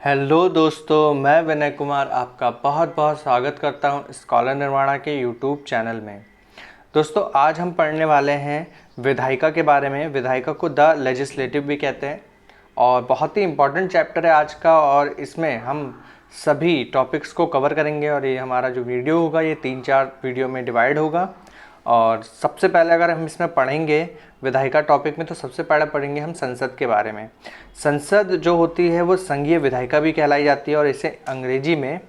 Hello दोस्तों, मैं विनय कुमार आपका बहुत बहुत स्वागत करता हूं स्कॉलर निर्माणा के यूट्यूब चैनल में। दोस्तों, आज हम पढ़ने वाले हैं विधायिका के बारे में। विधायिका को द लेजिस्लेटिव भी कहते हैं और बहुत ही इम्पॉर्टेंट चैप्टर है आज का, और इसमें हम सभी टॉपिक्स को कवर करेंगे। और ये हमारा जो वीडियो होगा ये 3-4 वीडियो में डिवाइड होगा। और सबसे पहले अगर हम इसमें पढ़ेंगे विधायिका टॉपिक में, तो सबसे पहले पढ़ेंगे हम संसद के बारे में। संसद जो होती है वो संघीय विधायिका भी कहलाई जाती है और इसे अंग्रेजी में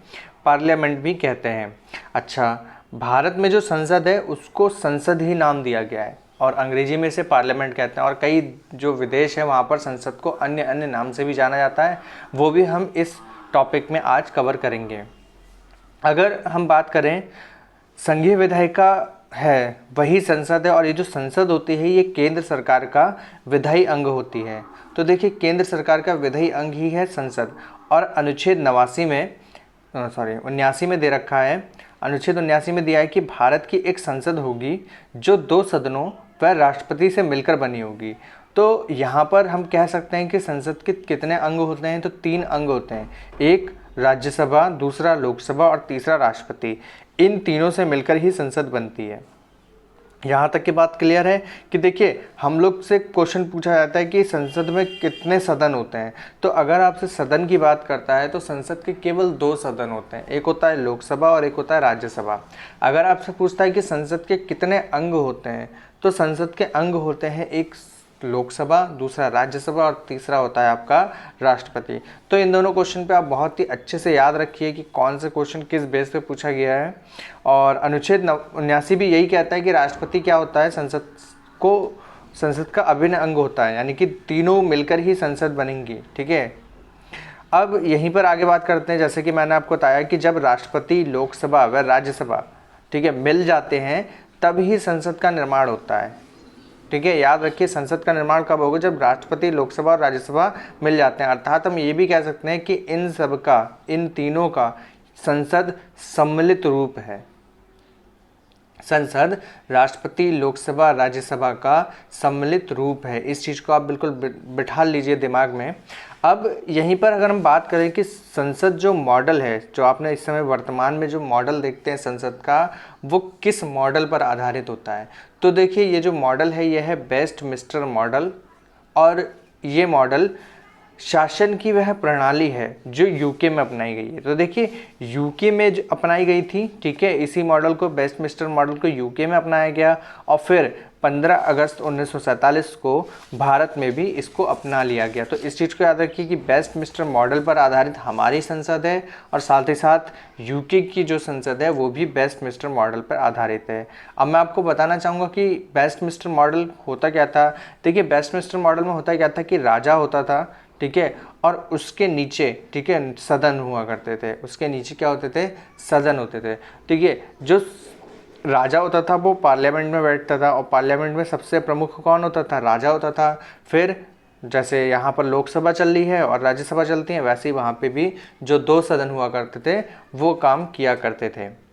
पार्लियामेंट भी कहते हैं। अच्छा, भारत में जो संसद है उसको संसद ही नाम दिया गया है और अंग्रेजी में इसे पार्लियामेंट कहते हैं। और कई जो विदेश है वहाँ पर संसद को अन्य अन्य नाम से भी जाना जाता है, वो भी हम इस टॉपिक में आज कवर करेंगे। अगर हम बात करें, संघीय विधायिका है वही संसद है, और ये जो संसद होती है ये केंद्र सरकार का विधायी अंग होती है। तो देखिए, केंद्र सरकार का विधायी अंग ही है संसद। और अनुच्छेद 79 में दे रखा है, अनुच्छेद 79 में दिया है कि भारत की एक संसद होगी जो 2 सदनों व राष्ट्रपति से मिलकर बनी होगी। तो यहाँ पर हम कह सकते हैं कि संसद के कितने अंग होते हैं, तो 3 अंग होते हैं। एक राज्यसभा, दूसरा लोकसभा और तीसरा राष्ट्रपति। इन तीनों से मिलकर ही संसद बनती है। यहाँ तक की बात क्लियर है कि देखिए, हम लोग से क्वेश्चन पूछा जाता है कि संसद में कितने सदन होते हैं। तो अगर आपसे सदन की बात करता है तो संसद के केवल 2 सदन होते हैं, एक होता है लोकसभा और एक होता है राज्यसभा। अगर आपसे पूछता है कि संसद के कितने अंग होते हैं, तो संसद के अंग होते हैं, एक लोकसभा, दूसरा राज्यसभा और तीसरा होता है आपका राष्ट्रपति। तो इन दोनों क्वेश्चन पे आप बहुत ही अच्छे से याद रखिए कि कौन से क्वेश्चन किस बेस पे पूछा गया है। और अनुच्छेद 79 भी यही कहता है कि राष्ट्रपति क्या होता है, संसद का अभिन्न अंग होता है, यानी कि तीनों मिलकर ही संसद बनेंगी। ठीक है, अब यहीं पर आगे बात करते हैं। जैसे कि मैंने आपको बताया कि जब राष्ट्रपति, लोकसभा व राज्यसभा ठीक है मिल जाते हैं तब ही संसद का निर्माण होता है। ठीक है, याद रखिए, संसद का निर्माण कब होगा, जब राष्ट्रपति, लोकसभा और राज्यसभा मिल जाते हैं। अर्थात हम ये भी कह सकते हैं कि इन तीनों का संसद सम्मिलित रूप है। संसद राष्ट्रपति, लोकसभा, राज्यसभा का सम्मिलित रूप है। इस चीज़ को आप बिल्कुल बिठा लीजिए दिमाग में। अब यहीं पर अगर हम बात करें कि संसद जो मॉडल है, जो आपने इस समय वर्तमान में जो मॉडल देखते हैं संसद का, वो किस मॉडल पर आधारित होता है। तो देखिए, ये जो मॉडल है ये है वेस्टमिंस्टर मॉडल। और ये मॉडल शासन की वह प्रणाली है जो यूके में अपनाई गई है। तो देखिए, यूके में जो अपनाई गई थी, ठीक है, इसी मॉडल को, वेस्टमिंस्टर मॉडल को यूके में अपनाया गया और फिर 15 अगस्त 1947 को भारत में भी इसको अपना लिया गया। तो इस चीज़ को याद रखिए कि वेस्टमिंस्टर मॉडल पर आधारित हमारी संसद है और साथ ही साथ यूके की जो संसद है वो भी वेस्टमिंस्टर मॉडल पर आधारित है। अब मैं आपको बताना चाहूँगा कि वेस्टमिंस्टर मॉडल होता क्या था। देखिए, वेस्टमिंस्टर मॉडल में होता क्या था कि राजा होता था, ठीक है, और उसके नीचे, ठीक है, सदन हुआ करते थे। उसके नीचे क्या होते थे, सदन होते थे। ठीक है, जो राजा होता था वो पार्लियामेंट में बैठता था और पार्लियामेंट में सबसे प्रमुख कौन होता था, राजा होता था। फिर जैसे यहाँ पर लोकसभा चल रही है और राज्यसभा चलती है, वैसे ही वहाँ पे भी जो 2 सदन हुआ करते थे वो काम किया करते थे।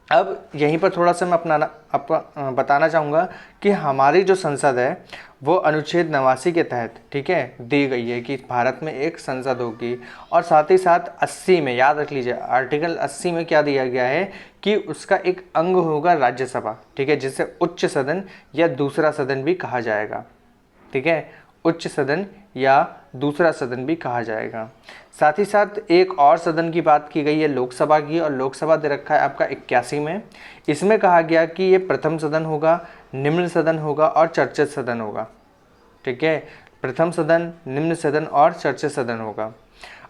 अब यहीं पर थोड़ा सा मैं बताना चाहूँगा कि हमारी जो संसद है वो अनुच्छेद 89 के तहत, ठीक है, दी गई है कि भारत में एक संसद होगी। और साथ ही साथ 80 में, याद रख लीजिए, आर्टिकल 80 में क्या दिया गया है कि उसका एक अंग होगा राज्यसभा, ठीक है, जिसे उच्च सदन या दूसरा सदन भी कहा जाएगा। ठीक है, उच्च सदन या दूसरा सदन भी कहा जाएगा। साथ ही साथ एक और सदन की बात की गई है लोकसभा की, और लोकसभा दे रखा है आपका 81 में। इसमें कहा गया कि ये प्रथम सदन होगा, निम्न सदन होगा और चर्चित सदन होगा। ठीक है, प्रथम सदन, निम्न सदन और चर्चित सदन होगा।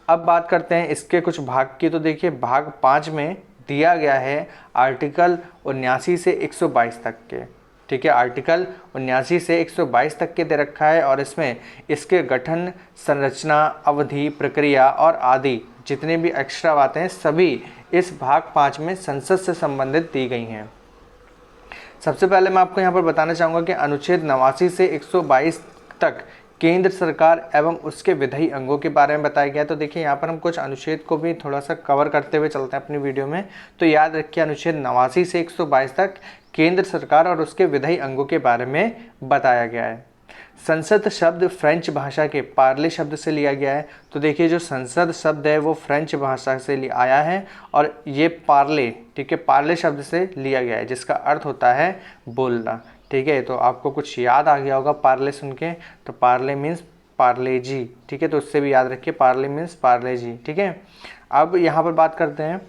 अब बात करते हैं इसके कुछ भाग की। तो देखिए, भाग 5 में दिया गया है आर्टिकल 79 से 122 तक के, ठीक है, आर्टिकल 79 से 122 तक के दे रखा है। और इसमें इसके गठन, संरचना, अवधि, प्रक्रिया और आदि जितने भी एक्स्ट्रा बातें हैं सभी इस भाग 5 में संसद से संबंधित दी गई हैं। सबसे पहले मैं आपको यहाँ पर बताना चाहूँगा कि अनुच्छेद 89 से 122 तक केंद्र सरकार एवं उसके विधायी अंगों के बारे में बताया गया। तो देखिए, यहाँ पर हम कुछ अनुच्छेद को भी थोड़ा सा कवर करते हुए चलते हैं अपनी वीडियो में। तो याद रखिए, अनुच्छेद 89 से 122 तक केंद्र सरकार और उसके विधायी अंगों के बारे में बताया गया है। संसद शब्द फ्रेंच भाषा के पार्ले शब्द से लिया गया है। तो देखिए जो संसद शब्द है वो फ्रेंच भाषा से आया है और ये पार्ले, ठीक है, पार्ले शब्द से लिया गया है जिसका अर्थ होता है बोलना। ठीक है, तो आपको कुछ याद आ गया होगा पार्ले सुन के, तो पार्ले मीन्स पार्ले जी। ठीक है, तो उससे भी याद रखिए पार्ले मीन्स पार्ले जी। ठीक है, अब यहाँ पर बात करते हैं,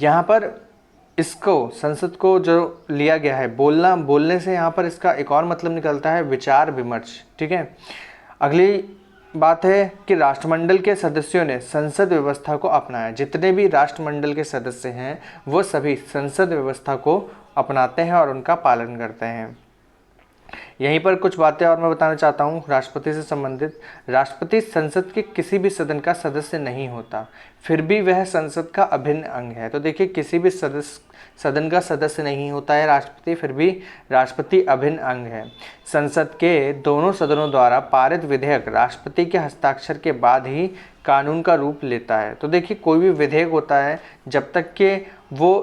यहाँ पर इसको संसद को जो लिया गया है बोलना, बोलने से यहाँ पर इसका एक और मतलब निकलता है विचार विमर्श। ठीक है, अगली बात है कि राष्ट्रमंडल के सदस्यों ने संसद व्यवस्था को अपनाया। जितने भी राष्ट्रमंडल के सदस्य हैं वो सभी संसद व्यवस्था को अपनाते हैं और उनका पालन करते हैं। यहीं पर कुछ बातें और मैं बताना चाहता हूँ राष्ट्रपति से संबंधित। राष्ट्रपति संसद के किसी भी सदन का सदस्य नहीं होता, फिर भी वह संसद का अभिन्न अंग है। तो देखिए किसी भी सदन का सदस्य नहीं होता है राष्ट्रपति, फिर भी राष्ट्रपति अभिन्न अंग है। संसद के दोनों सदनों द्वारा पारित विधेयक राष्ट्रपति के हस्ताक्षर के बाद ही कानून का रूप लेता है। तो देखिए कोई भी विधेयक होता है जब तक कि वो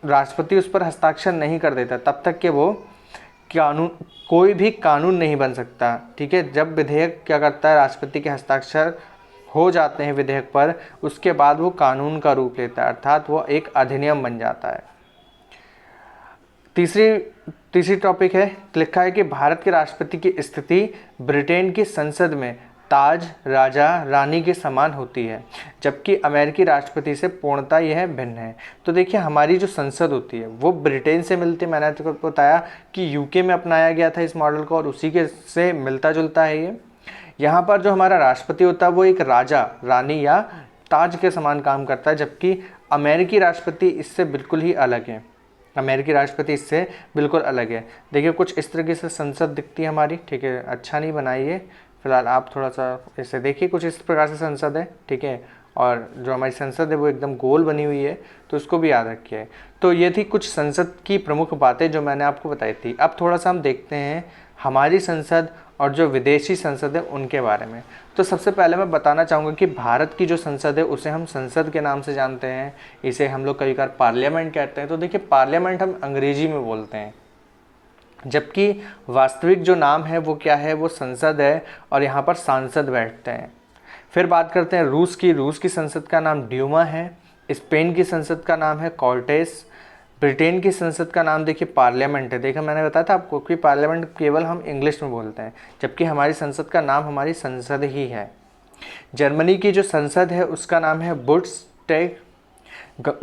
राष्ट्रपति उस पर हस्ताक्षर नहीं कर देता तब तक कि वो कोई भी कानून नहीं बन सकता। ठीक है, जब विधेयक क्या करता है राष्ट्रपति के हस्ताक्षर हो जाते हैं विधेयक पर, उसके बाद वो कानून का रूप लेता है, अर्थात वो एक अधिनियम बन जाता है। तीसरी टॉपिक है, लिखा है कि भारत के राष्ट्रपति की स्थिति ब्रिटेन की संसद में ताज राजा रानी के समान होती है, जबकि अमेरिकी राष्ट्रपति से पूर्णतः यह भिन्न है। तो देखिए हमारी जो संसद होती है वो ब्रिटेन से मिलती है। मैंने तो बताया कि यूके में अपनाया गया था इस मॉडल को और उसी के से मिलता जुलता है ये। यहाँ पर जो हमारा राष्ट्रपति होता है वो एक राजा रानी या ताज के समान काम करता है, जबकि अमेरिकी राष्ट्रपति इससे बिल्कुल ही अलग है। अमेरिकी राष्ट्रपति इससे बिल्कुल अलग है। देखिए कुछ इस तरीके से संसद दिखती है हमारी। ठीक है, अच्छा नहीं बनाई है, फिलहाल आप थोड़ा सा इसे देखिए, कुछ इस प्रकार से संसद है। ठीक है, और जो हमारी संसद है वो एकदम गोल बनी हुई है, तो उसको भी याद रखिए। तो ये थी कुछ संसद की प्रमुख बातें जो मैंने आपको बताई थी। अब थोड़ा सा हम देखते हैं हमारी संसद और जो विदेशी संसद है उनके बारे में। तो सबसे पहले मैं बताना चाहूँगा कि भारत की जो संसद है उसे हम संसद के नाम से जानते हैं, इसे हम लोग कई बार पार्लियामेंट कहते हैं। तो देखिए पार्लियामेंट हम अंग्रेजी में बोलते हैं, जबकि वास्तविक जो नाम है वो क्या है, वो संसद है और यहाँ पर सांसद बैठते हैं। फिर बात करते हैं रूस की संसद का नाम ड्यूमा है। स्पेन की संसद का नाम है कॉर्टेस। ब्रिटेन की संसद का नाम देखिए पार्लियामेंट है। देखा मैंने बताया था आपको कि पार्लियामेंट केवल हम इंग्लिश में बोलते हैं, जबकि हमारी संसद का नाम हमारी संसद ही है। जर्मनी की जो संसद है उसका नाम है बुंडस्टैग।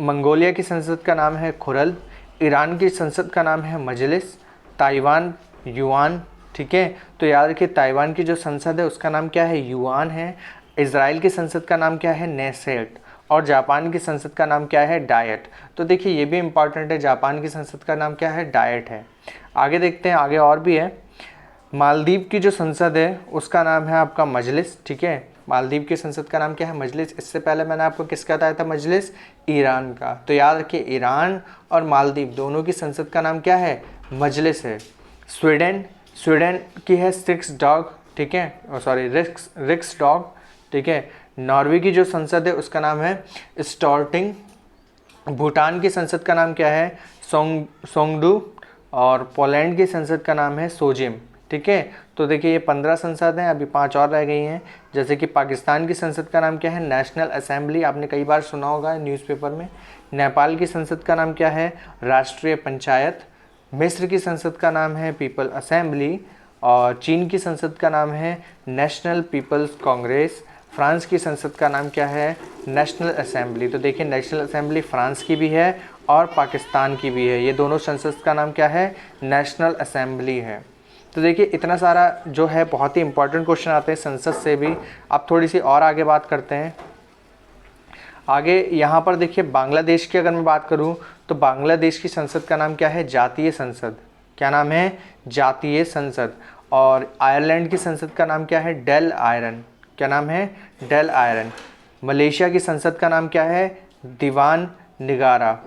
मंगोलिया की संसद का नाम है खुरल। ईरान की संसद का नाम है मजलिस। Taiwan yuan. ठीक है, तो याद रखिए ताइवान की जो संसद है उसका नाम क्या है, युआन है। इजराइल की संसद का नाम क्या है, नेसेट। और जापान की संसद का नाम क्या है, डायट। तो देखिए ये भी इम्पॉर्टेंट है, जापान की संसद का नाम क्या है, डायट है। आगे देखते हैं, आगे और भी है। मालदीव की जो संसद है उसका नाम है आपका मजलिस। ठीक है, मालदीव की संसद का नाम क्या है, मजलिस। इससे पहले मैंने आपको किसका बताया था, मजलिस, ईरान का। तो याद रखिए ईरान और मालदीव दोनों की संसद का नाम क्या है, मजलिस है। स्वीडन की है सिक्स डॉग। ठीक है, सॉरी रिक्स डॉग। ठीक है, नॉर्वे की जो संसद है उसका नाम है स्टॉर्टिंग। भूटान की संसद का नाम क्या है, सोंगडू। और पोलैंड की संसद का नाम है सोजिम। ठीक है, तो देखिए ये 15 संसद हैं, अभी 5 और रह गई हैं। जैसे कि पाकिस्तान की संसद का नाम क्या है, नेशनल असेंबली, आपने कई बार सुना होगा न्यूज़पेपर में। नेपाल की संसद का नाम क्या है, राष्ट्रीय पंचायत। मिस्र की संसद का नाम है पीपल असेंबली। और चीन की संसद का नाम है नेशनल पीपल्स कांग्रेस। फ्रांस की संसद का नाम क्या है, नेशनल असेंबली। तो देखिए नेशनल असेंबली फ्रांस की भी है और पाकिस्तान की भी है, ये दोनों संसद का नाम क्या है, नेशनल असेंबली है। तो देखिए इतना सारा जो है बहुत ही इंपॉर्टेंट क्वेश्चन आते हैं संसद से भी। अब थोड़ी सी और आगे बात करते हैं। आगे यहाँ पर देखिए बांग्लादेश की अगर मैं बात करूँ तो बांग्लादेश की संसद का नाम क्या है, जातीय संसद। क्या नाम है, जातीय संसद। और आयरलैंड की संसद का नाम क्या है, डेल आयरन। क्या नाम है, डेल आयरन। मलेशिया की संसद का नाम क्या है, दीवान निगारा।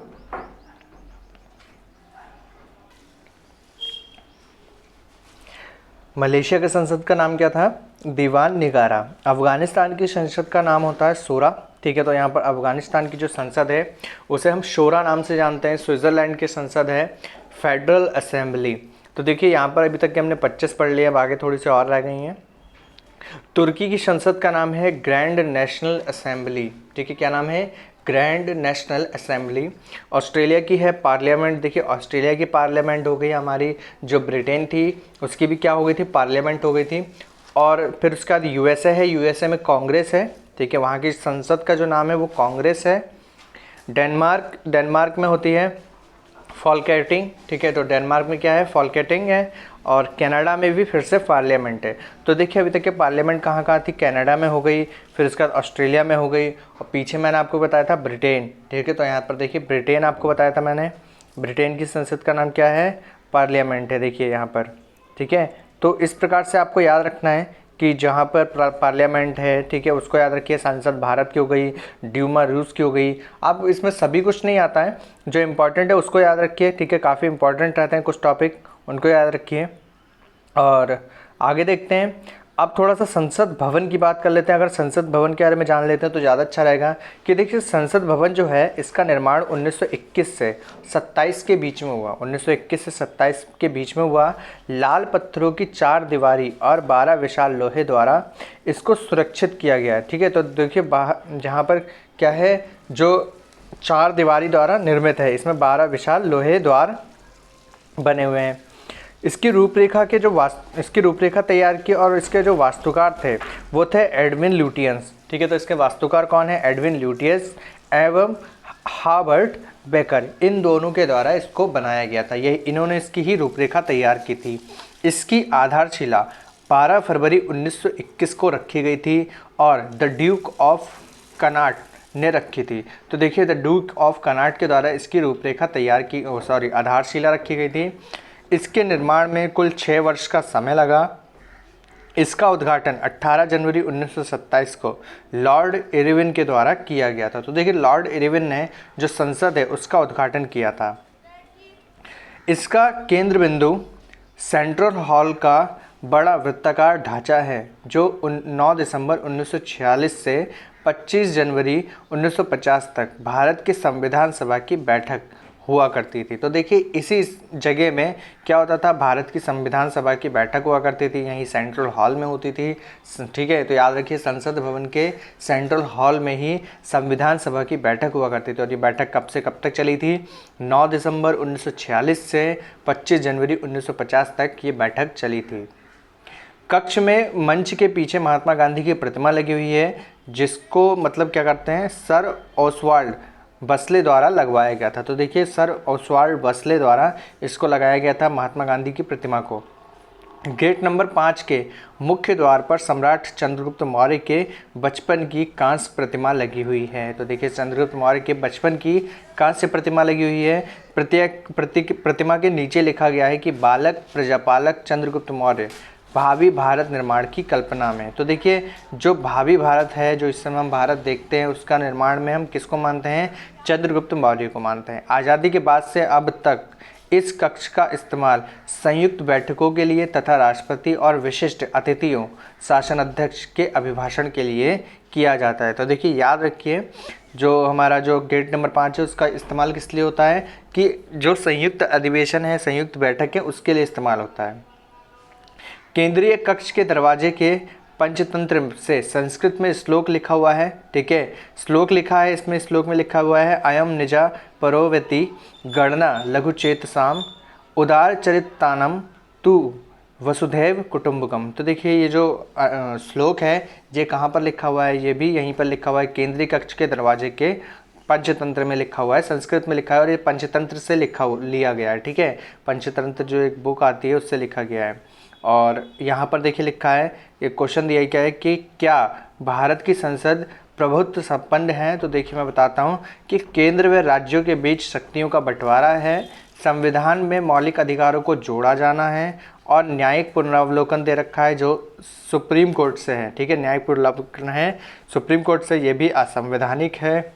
मलेशिया के संसद का नाम क्या था, दीवान निगारा। अफ़गानिस्तान की संसद का नाम होता है शोरा। ठीक है, तो यहाँ पर अफ़गानिस्तान की जो संसद है उसे हम शोरा नाम से जानते हैं। स्विट्ज़रलैंड की संसद है फेडरल असेंबली। तो देखिए यहाँ पर अभी तक के हमने 25 पढ़ लिया, अब आगे थोड़ी सी और रह गई हैं। तुर्की की संसद का नाम है ग्रैंड नेशनल असेंबली, ठीक है, क्या नाम है, ग्रैंड नेशनल असेंबली। ऑस्ट्रेलिया की है पार्लियामेंट, देखिए ऑस्ट्रेलिया की पार्लियामेंट हो गई हमारी, जो ब्रिटेन थी उसकी भी क्या हो गई थी, पार्लियामेंट हो गई थी। और फिर उसके बाद यूएसए है, यूएसए में कांग्रेस है, ठीक है, वहाँ की संसद का जो नाम है वो कांग्रेस है। डेनमार्क में होती है फॉलकेटिंग, ठीक है, तो डेनमार्क में क्या है, फॉलकेटिंग है। और कनाडा में भी फिर से पार्लियामेंट है। तो देखिए अभी तक के पार्लियामेंट कहाँ कहाँ थी, कनाडा में हो गई, फिर उसके बाद ऑस्ट्रेलिया में हो गई, और पीछे मैंने आपको बताया था ब्रिटेन, ठीक है, तो यहाँ पर देखिए ब्रिटेन आपको बताया था मैंने, ब्रिटेन की संसद का नाम क्या है, पार्लियामेंट है, देखिए यहाँ पर, ठीक है। तो इस प्रकार से आपको याद रखना है कि जहाँ पर पार्लियामेंट है, ठीक है, उसको याद रखिए। सांसद भारत की हो गई, ड्यूमा रूस की हो गई। आप इसमें सभी कुछ नहीं आता है, जो इम्पोर्टेंट है उसको याद रखिए, ठीक है, काफ़ी इंपॉर्टेंट रहते हैं कुछ टॉपिक, उनको याद रखिए। और आगे देखते हैं, अब थोड़ा सा संसद भवन की बात कर लेते हैं। अगर संसद भवन के बारे में जान लेते हैं तो ज़्यादा अच्छा रहेगा कि देखिए संसद भवन जो है इसका निर्माण 1921 से 27 के बीच में हुआ, 1921 से 27 के बीच में हुआ। लाल पत्थरों की 4 दीवारी और 12 विशाल लोहे द्वारा इसको सुरक्षित किया गया है, ठीक है। तो देखिए जहाँ पर क्या है, जो 4 दीवारी द्वारा निर्मित है, इसमें 12 विशाल लोहे द्वार बने हुए हैं। इसकी रूपरेखा इसकी रूपरेखा तैयार की और इसके जो वास्तुकार थे वो थे एडविन ल्यूटियंस, ठीक है। तो इसके वास्तुकार कौन है, एडविन ल्यूटियंस एवं हॉवर्ड बेकर, इन दोनों के द्वारा इसको बनाया गया था। ये इन्होंने इसकी ही रूपरेखा तैयार की थी। इसकी आधारशिला 12 फरवरी 1921 को रखी गई थी और द ड्यूक ऑफ कनाट ने रखी थी। तो देखिए द ड्यूक ऑफ कनाट के द्वारा इसकी रूपरेखा तैयार की, आधारशिला रखी गई थी। इसके निर्माण में कुल 6 वर्ष का समय लगा। इसका उद्घाटन 18 जनवरी 1927 को लॉर्ड इरविन के द्वारा किया गया था। तो देखिए लॉर्ड इरविन ने जो संसद है उसका उद्घाटन किया था। इसका केंद्र बिंदु सेंट्रल हॉल का बड़ा वृत्ताकार ढांचा है, जो 9 दिसंबर 1946 से 25 जनवरी 1950 तक भारत की संविधान सभा की बैठक हुआ करती थी। तो देखिए इसी जगह में क्या होता था, भारत की संविधान सभा की बैठक हुआ करती थी, यहीं सेंट्रल हॉल में होती थी, ठीक है। तो याद रखिए संसद भवन के सेंट्रल हॉल में ही संविधान सभा की बैठक हुआ करती थी। और ये बैठक कब से कब तक चली थी, 9 दिसंबर 1946 से 25 जनवरी 1950 तक ये बैठक चली थी। कक्ष में मंच के पीछे महात्मा गांधी की प्रतिमा लगी हुई है, जिसको मतलब क्या करते हैं, सर ओसवाल्ड बसले द्वारा लगवाया गया था। तो देखिए सर ओसवाल्ड बसले द्वारा इसको लगाया गया था, महात्मा गांधी की प्रतिमा को। गेट नंबर 5 के मुख्य द्वार पर सम्राट चंद्रगुप्त मौर्य के बचपन की कांस्य प्रतिमा लगी हुई है। तो देखिए चंद्रगुप्त मौर्य के बचपन की कांस्य प्रतिमा लगी हुई है। प्रतिमा के नीचे लिखा गया है कि बालक प्रजापालक चंद्रगुप्त मौर्य भावी भारत निर्माण की कल्पना में। तो देखिए जो भावी भारत है, जो इस समय हम भारत देखते हैं, उसका निर्माण में हम किसको मानते हैं, चंद्रगुप्त मौर्य को मानते हैं। आज़ादी के बाद से अब तक इस कक्ष का इस्तेमाल संयुक्त बैठकों के लिए तथा राष्ट्रपति और विशिष्ट अतिथियों, शासन अध्यक्ष के अभिभाषण के लिए किया जाता है। तो देखिए याद रखिए जो हमारा जो गेट नंबर 5 है उसका इस्तेमाल किस लिए होता है कि जो संयुक्त अधिवेशन है, संयुक्त बैठक है, उसके लिए इस्तेमाल होता है। केंद्रीय कक्ष के दरवाजे के पंचतंत्र से संस्कृत में श्लोक लिखा हुआ है, ठीक है, श्लोक लिखा है, इसमें श्लोक में लिखा हुआ है अयम निजा परोवती गणना लघुचेतसाम उदार चरितानम तु वसुधैव कुटुंबकम। तो देखिए ये जो श्लोक है ये कहाँ पर लिखा हुआ है, ये भी यहीं पर लिखा हुआ है, केंद्रीय कक्ष के दरवाजे के पंचतंत्र में लिखा हुआ है, संस्कृत में लिखा है और ये पंचतंत्र से लिया गया है, ठीक है। पंचतंत्र जो एक बुक आती है उससे लिखा गया है। और यहाँ पर देखिए लिखा है, ये क्वेश्चन दिया गया है कि क्या भारत की संसद प्रभुत्व संपन्न है। तो देखिए मैं बताता हूँ कि केंद्र व राज्यों के बीच शक्तियों का बंटवारा है, संविधान में मौलिक अधिकारों को जोड़ा जाना है और न्यायिक पुनरावलोकन दे रखा है जो सुप्रीम कोर्ट से है, ठीक है, न्यायिक पुनरावलोकन है सुप्रीम कोर्ट से, ये भी असंवैधानिक है।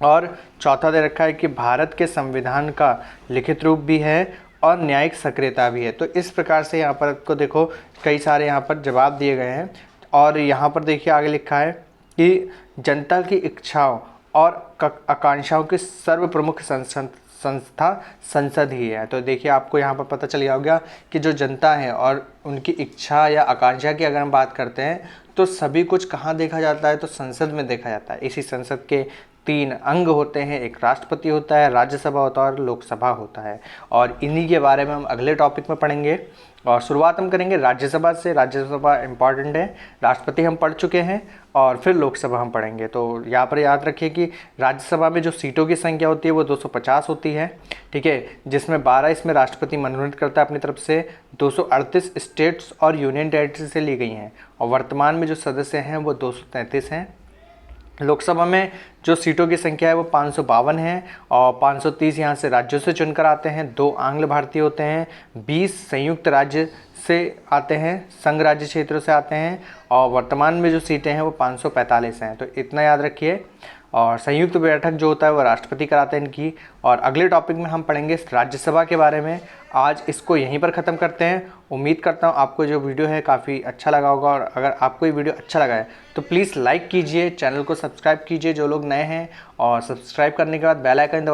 और चौथा दे रखा है कि भारत के संविधान का लिखित रूप भी है और न्यायिक सक्रियता भी है। तो इस प्रकार से यहाँ पर आपको देखो कई सारे यहाँ पर जवाब दिए गए हैं। और यहाँ पर देखिए आगे लिखा है कि जनता की इच्छाओं और आकांक्षाओं की सर्व प्रमुख संस्था संसद ही है। तो देखिए आपको यहाँ पर पता चल गया होगा कि जो जनता है और उनकी इच्छा या आकांक्षा की अगर हम बात करते हैं तो सभी कुछ कहाँ देखा जाता है, तो संसद में देखा जाता है। इसी संसद के 3 अंग होते हैं, एक राष्ट्रपति होता है, राज्यसभा होता है और लोकसभा होता है। और इन्हीं के बारे में हम अगले टॉपिक में पढ़ेंगे। और शुरुआत हम करेंगे राज्यसभा से। राज्यसभा इम्पॉर्टेंट है, राष्ट्रपति हम पढ़ चुके हैं और फिर लोकसभा हम पढ़ेंगे। तो यहाँ पर याद रखिए कि राज्यसभा में जो सीटों की संख्या होती है वो 250 होती है, ठीक है, जिसमें 12 इसमें राष्ट्रपति मनोनीत करता है अपनी तरफ से। 238 स्टेट्स और यूनियन टेरिटरी से ली गई हैं और वर्तमान में जो सदस्य हैं वो 233 हैं। लोकसभा में जो सीटों की संख्या है वो 552 है और 530 यहाँ से राज्यों से चुनकर आते हैं, 2 आंग्ल भारतीय होते हैं, 20 संयुक्त राज्य से आते हैं, संघ राज्य क्षेत्रों से आते हैं और वर्तमान में जो सीटें हैं वो 545 हैं। तो इतना याद रखिए। और संयुक्त बैठक जो होता है वो राष्ट्रपति कराते हैं इनकी। और अगले टॉपिक में हम पढ़ेंगे राज्यसभा के बारे में। आज इसको यहीं पर ख़त्म करते हैं। उम्मीद करता हूँ आपको जो वीडियो है काफ़ी अच्छा लगा होगा और अगर आपको ये वीडियो अच्छा लगा है तो प्लीज़ लाइक कीजिए, चैनल को सब्सक्राइब कीजिए जो लोग नए हैं, और सब्सक्राइब करने के बाद बेल आइकन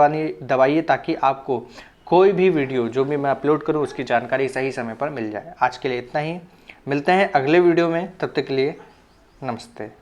दबाइए ताकि आपको कोई भी वीडियो जो भी मैं अपलोड करूँ उसकी जानकारी सही समय पर मिल जाए। आज के लिए इतना ही, मिलते हैं अगले वीडियो में, तब तक के लिए नमस्ते।